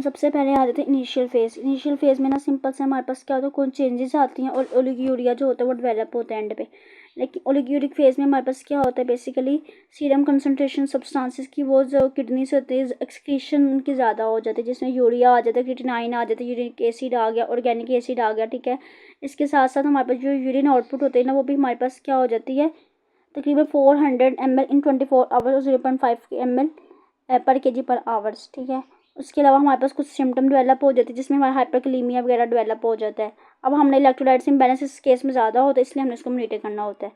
सबसे पहले आ जाते हैं इनिशियल फेज़। इनिशियल फेज़ में ना सिंपल से हमारे पास क्या होता है, कुछ चेंजेस आती हैं और ओलिगोयूरिया जो होता है वो डेवलप होता है एंड पे। लेकिन ओलिगोयूरिक फेज़ में हमारे पास क्या होता है, बेसिकली सीरम कंसंट्रेशन सब्सटेंसेस की वो जो किडनी से होती है एक्सक्रीशन उनकी ज़्यादा हो जाती है, जिसमें यूरिया आ जाता है, क्रिएटिनाइन आ जाता है, यूरिक एसिड आ गया, ऑर्गेनिक एसिड आ गया। ठीक है, इसके साथ साथ हमारे पास जो यूरिन आउटपुट होते हैं ना, वो भी हमारे पास क्या हो जाती है, तकरीबन 400 ml इन 24 आवर्स और 0.5 ml पर केजी पर आवर्स। ठीक है, उसके अलावा हमारे पास कुछ सिम्टम डेवलप हो जाते हैं जिसमें हमारा हाइपरकलीमिया वगैरह डेवलप हो जाता है। अब हमने इलेक्ट्रोलाइट्स इम्बैलेंस इस केस में ज़्यादा होता है, इसलिए हमने इसको मॉनिटर करना होता है।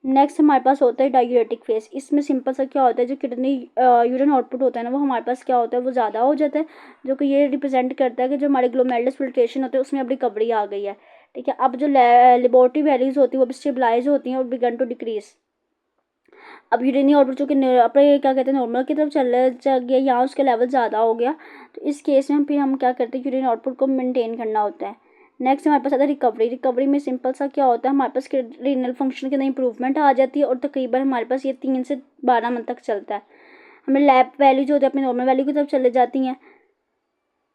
नेक्स्ट हमारे पास होता है डाययूरेटिक फेस। इसमें सिंपल सा क्या होता है, जो किडनी यूरिन आउटपुट होता है ना, वो हमारे पास क्या होता है, वो ज़्यादा हो जाता है, जो कि ये रिप्रेजेंट करता है कि जो हमारे ग्लोमेरुलस फिल्ट्रेशन होते हैं उसमें अब रिकवरी आ गई है। ठीक है, अब जो लेबोरेटरी वैल्यूज़ होती है वो भी स्टेबलाइज होती हैं और बिगन टू डिक्रीज। अब यूरिनी आउटपुट जो कि अपने क्या कहते हैं नॉर्मल की तरफ चल गया, यहाँ उसका लेवल ज़्यादा हो गया, तो इस केस में फिर हम क्या करते हैं, यूरिन आउटपुट को मेंटेन करना होता है। नेक्स्ट हमारे पास आता है रिकवरी। रिकवरी में सिंपल सा क्या होता है, हमारे पास रीनल फंक्शन के अंदर इंप्रूवमेंट आ जाती है और तकरीबन हमारे पास ये 3 से 12 मंथ तक चलता है। हमें लैब वैल्यू जो होती है अपनी नॉर्मल वैल्यू की तरफ चले जाती हैं,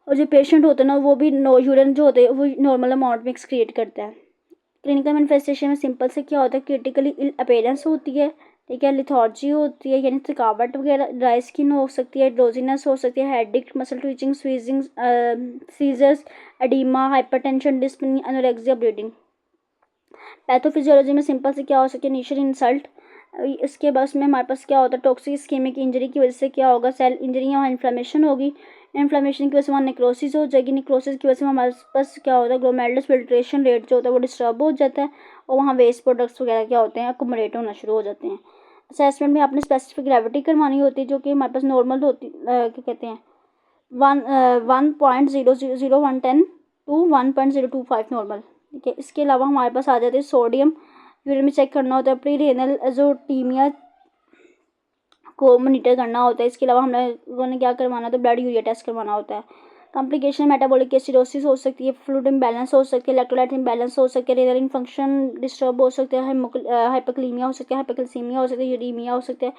और जो पेशेंट होते हैं ना वो भी यूरिन जो होते हैं वो नॉर्मल अमाउंट में एक्सक्रीट करता है। क्लिनिकल मैनिफेस्टेशन में सिंपल से क्या होता है, क्रिटिकली इल अपीयरेंस होती है। ठीक है, लिथार्जी होती है यानी थकावट वगैरह, ड्राई स्किन हो सकती है, ड्रोजीनेस हो सकती है, headache, muscle twitching, wheezing, seizures, oedema, hypertension, dyspnoea, anorexia, bleeding. Pathophysiology में सिंपल से क्या हो सकता है, इनिशियल इंसल्ट। इसके बाद में हमारे पास क्या होता है, टॉक्सिक इस्केमिक इंजरी की वजह से क्या होगा, सेल इंजरी या इन्फ्लेमेशन होगी। इन्फ्लेमेशन की वजह से वहाँ नेक्रोसिस हो जाएगी। नेक्रोसिस की वजह से हमारे पास क्या होता है, ग्लोमेरुलस फिल्ट्रेशन रेट जो होता है वो डिस्टर्ब हो जाता है और वहाँ वेस्ट प्रोडक्ट्स वगैरह क्या होते हैं, अकुमुलेट होना शुरू हो जाते हैं। असेसमेंट में आपने स्पेसिफिक ग्रेविटी करवानी होती है, जो कि हमारे पास नॉर्मल होती क्या कहते हैं 1.00110 टू 1.025 नॉर्मल। ठीक है, इसके अलावा हमारे पास आ जाते हैं सोडियम यूरिन में चेक करना होता है, प्री रेनल एजोटीमिया को मॉनिटर करना होता है। इसके अलावा हमने क्या करवाना होता है, ब्लड यूरिया टेस्ट करवाना होता है। कॉम्प्लिकेशन मेटाबॉलिक एसिडोसिस हो सकती है, फ्लूइड इम्बैलेंस हो सकती है, इलेक्ट्रोलाइट इम्बैलेंस हो सकती है, रेनल फंक्शन डिस्टर्ब हो सकता है, हाइपरकलीमिया हो सकती है, हाइपरकैल्सीमिया हो सकती है, यूरीमिया हो सकता है।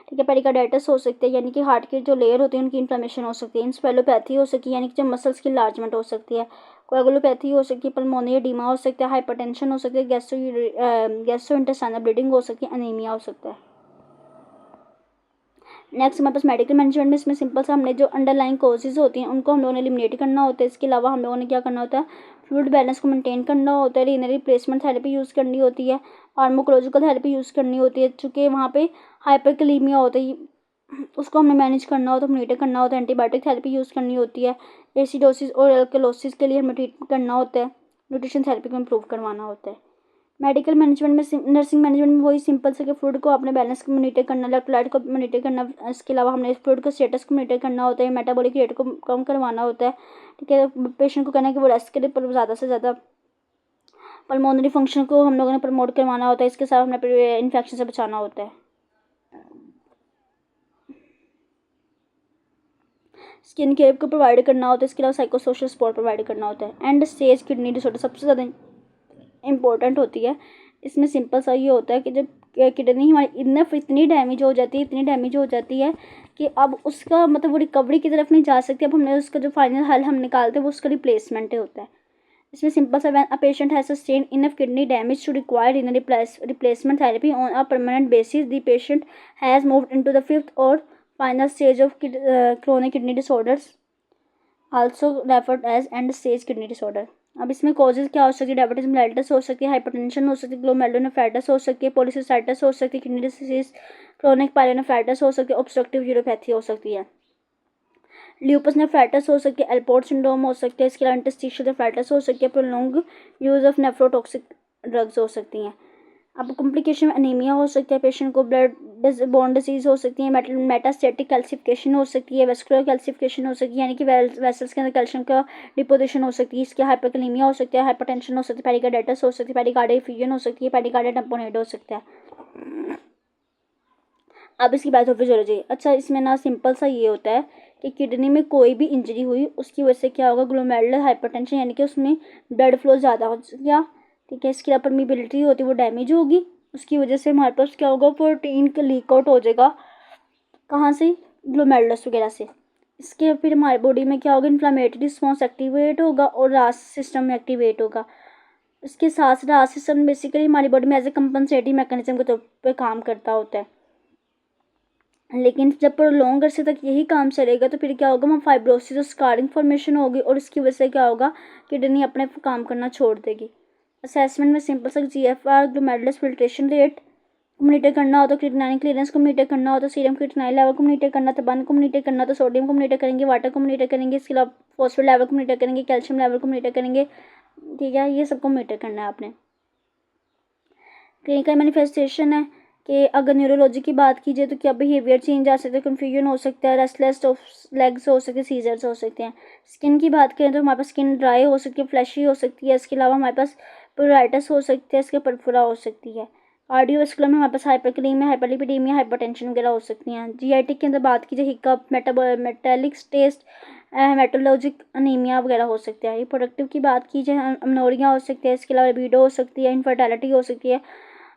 ठीक है, पेरिकार्डाइटिस हो सकती है यानी कि हार्ट की जो लेयर होती है उनकी इन्फ्लेमेशन हो सकती है। इंस्पेलोपैथी हो सकती है यानी कि जो मसल्स की लार्जमेंट हो सकती है। कोएगुलोपैथी हो सकती है, पल्मोनरी एडीमा हो सकता है, हाइपरटेंशन हो सकती है, गैस्ट्रोइंटेस्टाइनल ब्लीडिंग हो सकती है, अनीमिया हो सकता है। नेक्स्ट हमारे पास मेडिकल मैनेजमेंट में इसमें सिंपल सा हमने जो अंडरलाइन कॉजेज होती हैं उनको हम लोगों ने एलिमिनेट करना होता है। इसके अलावा हम लोगों ने क्या करना होता है, फ्लूइड बैलेंस को मेंटेन करना होता है, रीनल रिप्लेसमेंट थेरेपी यूज़ करनी होती है, फार्माकोलॉजिकल थेरेपी यूज़ करनी होती है, चूँकि वहाँ पे हाइपरकलीमिया होता है उसको हमें मैनेज करना होता है, मॉनिटर करना होता है, एंटीबायोटिक थेरेपी यूज़ करनी होती है, एसिडोसिस और एल्कलोसिस के लिए हमें ट्रीट करना होता है, न्यूट्रिशन थेरेपी को इम्प्रूव करवाना होता है। मेडिकल मैनेजमेंट में नर्सिंग मैनेजमेंट में वही सिंपल से कि फूड को अपने बैलेंस को मॉनिटर करना, इलेक्ट्रोलाइट को मॉनिटर करना। इसके अलावा हमने फूड को स्टेटस को मॉनिटर करना होता है, मेटाबॉलिक रेट को कम करवाना होता है। ठीक है, पेशेंट को कहना है कि वो रेस्ट करे, पर ज़्यादा से ज़्यादा पल्मोनरी फंक्शन को हम लोगों ने प्रमोट करवाना होता है। इसके साथ हमने इन्फेक्शन से बचाना होता है। स्किन केयर को प्रोवाइड करना होता है। इसके अलावा साइको सोशल सपोर्ट प्रोवाइड करना होता है। एंड स्टेज किडनी डिसऑर्डर सबसे ज़्यादा इम्पोर्टेंट होती है। इसमें सिंपल सा ये होता है कि जब किडनी हमारी इतनी डैमेज हो जाती है कि अब उसका मतलब वो रिकवरी की तरफ नहीं जा सकती। अब हमने उसका जो फाइनल हल हम निकालते हैं वो उसका रिप्लेसमेंट होता है। इसमें सिंपल सा when a patient has sustained enough kidney damage to require in replacement therapy on a permanent basis, the patient has moved into the fifth और final stage of chronic kidney disorders, also referred as end stage kidney disorder. अब इसमें causes क्या हो सकती है, diabetes mellitus हो सकती है, हाइपरटेंशन हो सकती है, ग्लोमेरुलोनेफ्राइटिस हो सकती है, पॉलीसिस्टाइटिस हो सकती है, किडनी डिसीज, क्रोनिक पायलोनेफ्राइटिस हो सकती है, ऑब्स्ट्रक्टिव यूरोपैथी हो सकती है, ल्यूपस नेफ्राइटिस हो सकती है, एल्पोर्ट सिंड्रोम हो सकती है, इसके अलावा इंटरस्टिशियल नेफ्राइटिस हो सकती है, prolong use of nephrotoxic drugs हो सकती हैं। अब कॉम्प्लिकेशन में अनीमिया हो सकता है, पेशेंट को ब्लड बोन डिजीज हो सकती है, मेटास्टेटिक कैल्सिफिकेशन हो सकती है, वेस्कुलर कैल्सिफिकेशन हो सकती है यानी कि वेसल्स के अंदर कैल्शियम का डिपोजिशन हो सकती है, इसके हाइपरकलीमिया हो सकती है, हाइपरटेंशन हो सकती है, पेरिकार्डाइटिस हो सकती है, पेरिकार्डियल एफ्यूजन हो सकती है, पेरिकार्डियल टैम्पोनेट हो सकता है। अब इसकी पैथोफिजियोलॉजी, अच्छा इसमें ना सिंपल सा ये होता है कि किडनी में कोई भी इंजरी हुई उसकी वजह से क्या होगा, ग्लोमेरुलर हाइपरटेंशन यानी कि उसमें ब्लड फ्लो ज़्यादा हो गया। ठीक है, इसकी परमीबिलिटी होती है वो डैमेज होगी, उसकी वजह से हमारे पास क्या होगा, प्रोटीन का लीक आउट हो जाएगा, कहाँ से, ग्लोमेरुलस वगैरह से। इसके फिर हमारी बॉडी में क्या होगा, इन्फ्लामेटरी रिस्पॉन्स एक्टिवेट होगा और रास सिस्टम में एक्टिवेट होगा। इसके साथ रास सिस्टम बेसिकली हमारी बॉडी में एज ए कंपनसेटिंग मैकेनिज्म के तौर पर काम करता होता है। लेकिन जब प्रोलॉन्ग अरसे तक यही काम चलेगा तो फिर क्या होगा, हम फाइब्रोसिस और स्कारिंग फॉर्मेशन होगी और इसकी वजह से क्या होगा, किडनी अपने काम करना छोड़ देगी। असेसमेंट में सिंपल सा GFR ग्लोमेरुलर फिल्ट्रेशन रेट को मॉनिटर करना हो तो क्रिएटिनिन क्लियरेंस को मॉनिटर करना हो तो सीरम क्रिएटिनिन लेवल को मॉनिटर करना, तो बंद को मॉनिटर करना तो सोडियम को मॉनिटर करेंगे, वाटर को मॉनिटर करेंगे, इसके अलावा फॉस्फेट लेवल को मॉनिटर करेंगे, कैल्शियम लेवल को मॉनिटर करेंगे। ठीक है, ये सबको मॉनिटर करना है आपने। क्लिनिकल मैनिफेस्टेशन है कि अगर न्यूरोलॉजी की बात कीजिए तो क्या बिहेवियर चेंज आ सकता है, कन्फ्यूजन हो सकता है, रेस्टलेस ऑफ लेग्स हो सकते हैं, सीजर्स हो सकते हैं। स्किन की बात करें तो हमारे पास स्किन ड्राई हो सकती है, फ्लैशी हो सकती है। इसके अलावा हमारे पास प्यूराइटिस हो सकती है, इसके परफोरा हो सकती है। कार्डियोवैस्कुलर में हमारे पास हाइपरकलीमिया, हाइपरलिपिडीमिया, हाइपरटेंशन वगैरह हो सकती हैं। जीआईटी के अंदर बात कीजिए हिकअप, मेटालिक टेस्ट, हेमेटोलॉजिक अनीमिया वगैरह हो सकते हैं। रिप्रोडक्टिव की बात कीजिए अमनोरिया हो सकती है, इसके अलावा लिबिडो हो सकती है, इनफर्टिलिटी हो सकती है,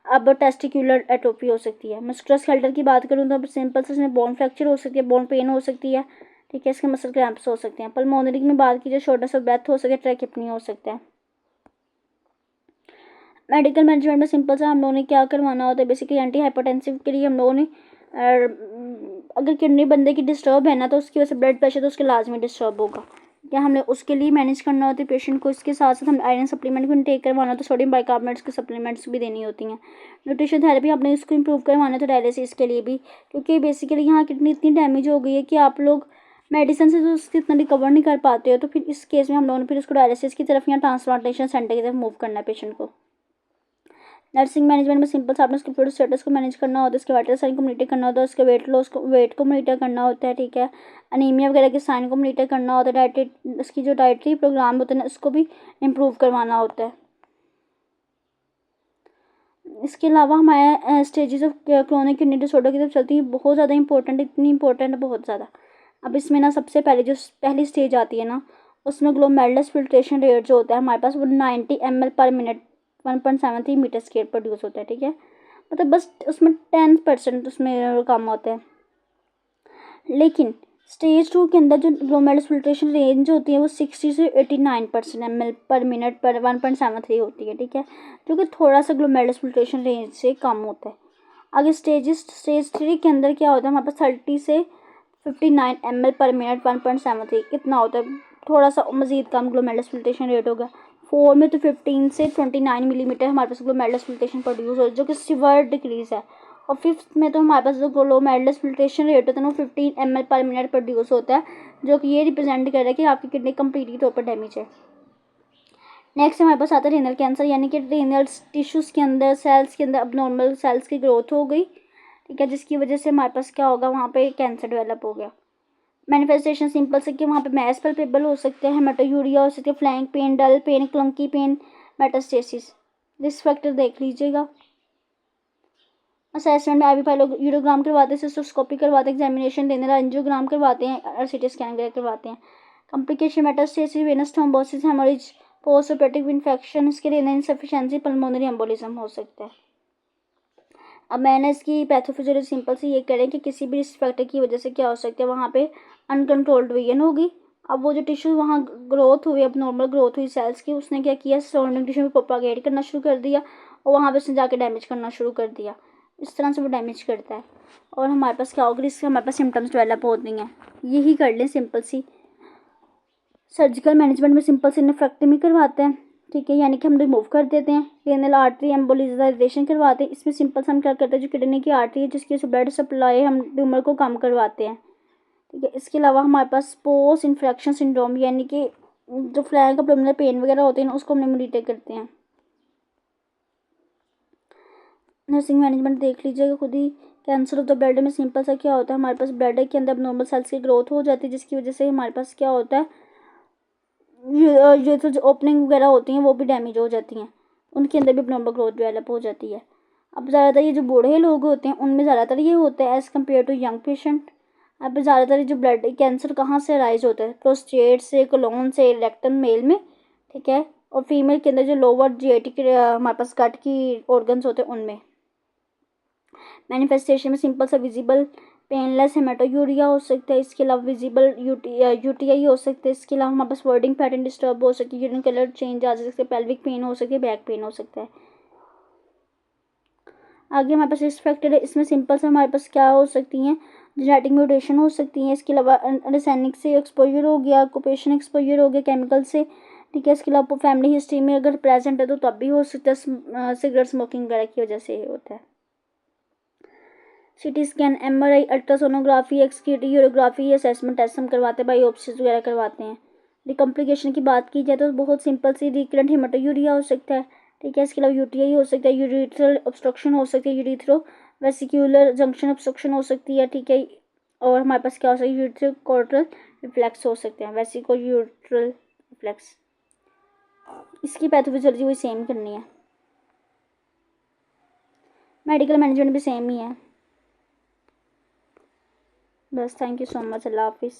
अब टेस्टिकुलर एट्रोफी हो सकती है। मस्कुलोस्केलेटल की बात करूँ तो सिंपल से इसमें बोन फ्रैक्चर हो सकती है, बोन पेन हो सकती है। ठीक है, इसके मसल क्रैम्प्स हो सकते हैं। पल्मोनरी में बात कीजिए शॉर्टनेस ऑफ ब्रेथ हो सकती है, ट्रैकिपनी हो सकता है। मेडिकल मैनेजमेंट में सिंपल सा हम लोगों ने क्या करवाना होता है, बेसिकली एंटी हाइपरटेंसिव के लिए हम लोगों ने अगर किडनी बंदे की डिस्टर्ब है ना तो उसकी वजह से ब्लड प्रेशर तो उसके लाजमी डिस्टर्ब होगा। क्या हमने उसके लिए मैनेज करना होता है पेशेंट को। इसके साथ साथ हम आयरन सप्लीमेंट भी इनटेक करवाना होता है, सोडियम बाइकार्बोनेट्स के सप्लीमेंट्स भी देनी होती हैं। न्यूट्रिशन थेरेपी हमने इसको इंप्रूव करवाना तो डायलिसिस के लिए भी, क्योंकि बेसिकली यहाँ किडनी इतनी डैमेज हो गई है कि आप लोग मेडिसिन से तो उसकी इतना रिकवर नहीं कर पाते हो। तो फिर इस केस में हम लोगों ने फिर उसको डायलिसिस की तरफ या ट्रांसप्लांटेशन सेंटर की तरफ मूव करना है पेशेंट को। नर्सिंग मैनेजमेंट में सिंपल से आपने उसके फ्लूइड स्टेटस को मैनेज करना होता है, उसके वाइटल साइन को मॉनिटर करना होता है, उसके वेट को मॉनिटर करना होता है। ठीक है, अनीमिया वगैरह के साइन को मॉनिटर करना होता है, उसकी जो डाइटरी प्रोग्राम होते हैं ना उसको भी इम्प्रूव करवाना होता है। इसके अलावा हमारे stages of chronic kidney disorder की तरफ चलती है, बहुत ज़्यादा इंपॉर्टेंट, इतनी इंपॉर्टेंट है बहुत ज़्यादा। अब इसमें ना सबसे पहले जो पहली स्टेज आती है ना उसमें ग्लोमेरुलर फिल्ट्रेशन रेट जो होता है हमारे पास वो 90 ml पर मिनट 1.73 मीटर स्क्वायर प्रोड्यूस होता है। ठीक है, मतलब बस उसमें 10% उसमें कम होता है। लेकिन स्टेज 2 के अंदर जो ग्लोमेरुलर फिल्ट्रेशन रेंज होती है वो 60 से 89% ml पर मिनट पर 1.73 होती है। ठीक है, जो कि थोड़ा सा ग्लोमेरुलर फिल्ट्रेशन रेंज से कम होता है। आगे स्टेज 3 के अंदर क्या होता है हमारे पास 30 से 59 ml पर मिनट 1.73 इतना होता है, थोड़ा सा मज़ीद कम ग्लोमेरुलर फिल्ट्रेशन रेट होगा। 4 में तो 15 से 29 मिलीमीटर हमारे पास ग्लोमेरुलर फिल्ट्रेशन प्रोड्यूस हो जो कि सिवियर डिक्रीज है। और 5th में तो हमारे पास जो ग्लोमेरुलर फिल्ट्रेशन रेट होता है वो 15 ml पर मिनट प्रोड्यूस होता है, जो कि ये रिप्रेजेंट कर रहा है कि आपकी किडनी कम्प्लीटली तौर पर डैमेज है। नेक्स्ट हमारे पास आता है रीनल कैंसर, यानी कि रीनल टिश्यूज़ के अंदर सेल्स के अंदर अबनॉर्मल सेल्स की ग्रोथ हो गई। ठीक है, जिसकी वजह से हमारे पास क्या होगा, वहाँ पे कैंसर डेवलप हो गया। मैनिफेस्टेशन सिंपल से कि वहाँ पे मैस पल्पेबल हो सकते हैं, हेमाटोयूरिया हो सकती है, flank pain, dull pain, colicky pain, metastasis. Risk factor देख लीजिएगा। असेसमेंट में आईवी यूरोग्राम करवाते हैं, सिस्टोस्कोपी करवाते हैं, एग्जामिनेशन देने का एंजियोग्राम करवाते हैं, RCT स्कैन वगैरह करवाते हैं। Complication metastasis, venous thrombosis, haemorrhage, post operative infection, इसके लिए इनसफिशिएंसी, पल्मोनरी एम्बोलिज्म हो सकता है। अब मैंने इसकी पैथोफिजियोलॉजी सिंपल से ये करें कि किसी भी रिस्क फैक्टर की वजह से क्या हो सकता है, वहाँ पे अनकंट्रोल्ड विजन होगी। अब वो जो टिश्यू वहाँ ग्रोथ हुई, अब नॉर्मल ग्रोथ हुई सेल्स की, उसने क्या किया, सराउंडिंग टिश्यू में प्रोपागेट करना शुरू कर दिया और वहाँ पे उसने जाके डैमेज करना शुरू कर दिया। इस तरह से वो डैमेज करता है और हमारे पास क्या होगा, इससे हमारे पास सिम्टम्स डेवलप होती हैं। यही कर लें सिंपल सी। सर्जिकल मैनेजमेंट में सिंपल से नेफ्रेक्टमी करवाते हैं। ठीक है, यानी कि हम रिमूव कर देते हैं। रेनल आर्टरी एम्बोलिजाइजेशन करवाते हैं। इसमें सिंपल से हम क्या करते हैं, जो किडनी की आर्टरी है जिसकी वजह से ब्लड सप्लाई हम ट्यूमर को कम करवाते हैं। ठीक है, इसके अलावा हमारे पास पोस्ट इन्फेक्शन सिंड्रोम, यानी कि जो फ्लैंक एब्डोमिनल पेन वगैरह होते हैं उसको हम मॉनिटर करते हैं। नर्सिंग मैनेजमेंट देख लीजिएगा खुद ही। कैंसर ऑफ द ब्लड में सिंपल सा क्या होता है, हमारे पास ब्लड के अंदर नॉर्मल सेल्स की ग्रोथ हो जाती है, जिसकी वजह से हमारे पास क्या होता है, ये तो जो ओपनिंग वगैरह होती हैं वो भी डैमेज हो जाती हैं, उनके अंदर भी abnormal ग्रोथ डेवलप हो जाती है। अब ज़्यादातर ये जो बूढ़े लोग होते हैं उनमें ज़्यादातर ये होता है as compare to young patient. अब ज़्यादातर जो ब्लड कैंसर कहाँ से राइज होता है, प्रोस्टेट से, कोलोन से, रेक्टम मेल में। ठीक है, और फीमेल के अंदर जो लोअर जीआईटी हमारे पास गट की ऑर्गन्स होते हैं उनमें। मैनिफेस्टेशन में सिंपल सा विजिबल पेनलेस हेमाटोयूरिया हो सकता है, इसके अलावा विजिबल यूटीआई हो सकता है, इसके अलावा हमारे पास वर्डिंग पैटर्न डिस्टर्ब हो सकती है, यूरिन कलर चेंज आ सकते हैं, पेल्विक पेन हो सकती है, बैक पेन हो सकता है। आगे हमारे पास रिस्क फैक्टर है, इसमें सिंपल से हमारे पास क्या हो सकती हैं, जेनेटिक म्यूटेशन हो सकती हैं, इसके अलावा रासायनिक से एक्सपोजर हो गया, ऑक्यूपेशन एक्सपोजर हो गया केमिकल से, ठीक है। इसके अलावा फैमिली हिस्ट्री में अगर प्रेजेंट है तो तब भी हो सकता है, सिगरेट स्मोकिंग वगैरह की वजह से होता है। CT scan, MRI, ultrasonography, excretory urography, assessment test हम करवाते हैं, बायोप्सीज वगैरह करवाते हैं। कॉम्प्लिकेशन की बात की जाए तो बहुत सिंपल सी रिकरेंट हेमाटोयूरिया हो सकता है, ठीक है। इसके अलावा यूटीआई हो सकता है, यूरिथ्रल ऑब्स्ट्रक्शन हो सकती है, यूरिथ्रो वेसिक्यूलर जंक्शन ऑब्स्ट्रक्शन हो सकती है, ठीक है। और हमारे पास क्या हो सकता है, यूरिथ्रो कोर्टल रिफ्लेक्स हो सकते हैं, वेसिको यूरिथ्रल रिफ्लेक्स। इसकी पैथोफिजियोलॉजी वही सेम करनी है, मेडिकल मैनेजमेंट भी सेम ही है। बस थैंक यू सो मच, अल्लाह हाफिज़।